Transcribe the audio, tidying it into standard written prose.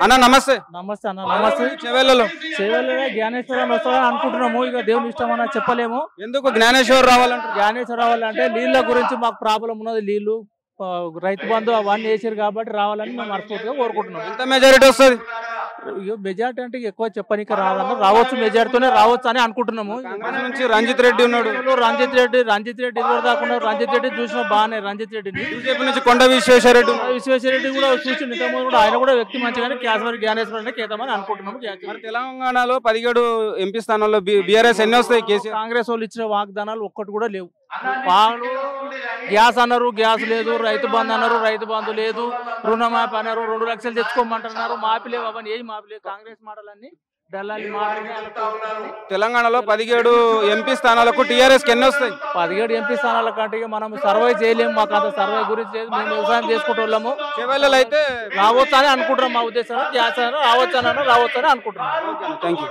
అన్న నమస్తే. నమస్తే అన్న. నమస్తే. చెవెళ్ళలో జ్ఞానేశ్వరం వస్తారని అనుకుంటున్నాము. ఇక దేవుని ఇష్టం అన్న చెప్పలేము. ఎందుకు జ్ఞానేశ్వర్ రావాలంటే? జ్ఞానేశ్వరం రావాలంటే నీళ్ళ గురించి మాకు ప్రాబ్లం ఉన్నది. నీళ్లు రైతు బంధు అవన్నీ వేసారు కాబట్టి రావాలని మేము మనస్ఫూర్తిగా కోరుకుంటున్నాం. ఎంత మెజారిటీ వస్తుంది? మెజార్టీ అంటే ఎక్కువ చెప్పనీకి రాదన్న. రావచ్చు, మెజార్టీతోనే రావచ్చు అని అనుకుంటున్నాము. కాంగ్రెస్ నుంచి రంజిత్ రెడ్డి ఉన్నాడు. రంజిత్ రెడ్డి ఇదివరకు కాకుండా రంజిత్ రెడ్డి చూసిన బాగానే. రంజిత్ రెడ్డిని బీజేపీ నుంచి కొండ విశ్వేశ్వరరెడ్డి విశ్వేశ్వరరెడ్డి కూడా చూసి ఇంతకుముందు కూడా ఆయన కూడా వ్యక్తి మంచిగానే జ్ఞానేశ్వరం కేతామని అనుకుంటున్నాము. మరి తెలంగాణలో 17 ఎంపీ స్థానాల్లో బీఆర్ఎస్ ఎన్ని వస్తాయి? కేసీఆర్ కాంగ్రెస్ వాళ్ళు ఇచ్చిన వాగ్దానాలు ఒక్కటి కూడా లేవు. వాళ్ళు గ్యాస్ అన్నారు, గ్యాస్ లేదు. రైతు బంధు అన్నారు, రైతు బంధు లేదు. రుణమాఫీ అన్నారు, 2 లక్షలు తెచ్చుకోమంటున్నారు. మాఫీ లేవు, అవన్నీ ఏమి మాఫీ లేవు. కాంగ్రెస్ మాటలన్నీ దళాలి మాటలు. తెలంగాణలో 17 ఎంపీ స్థానాలకు టీఆర్ఎస్ ఎన్ని వస్తాయి? 17 ఎంపీ స్థానాల కంటే మనం సర్వే చేయలేము. మాకు అంత సర్వే గురించి మేము వ్యవసాయం చేసుకుంటున్నాము. చెవెళ్ళలో అయితే రావచ్చు అని అనుకుంటున్నాం. మా ఉద్దేశం గ్యాస్ రావచ్చు అని అనుకుంటున్నాం. Thank you.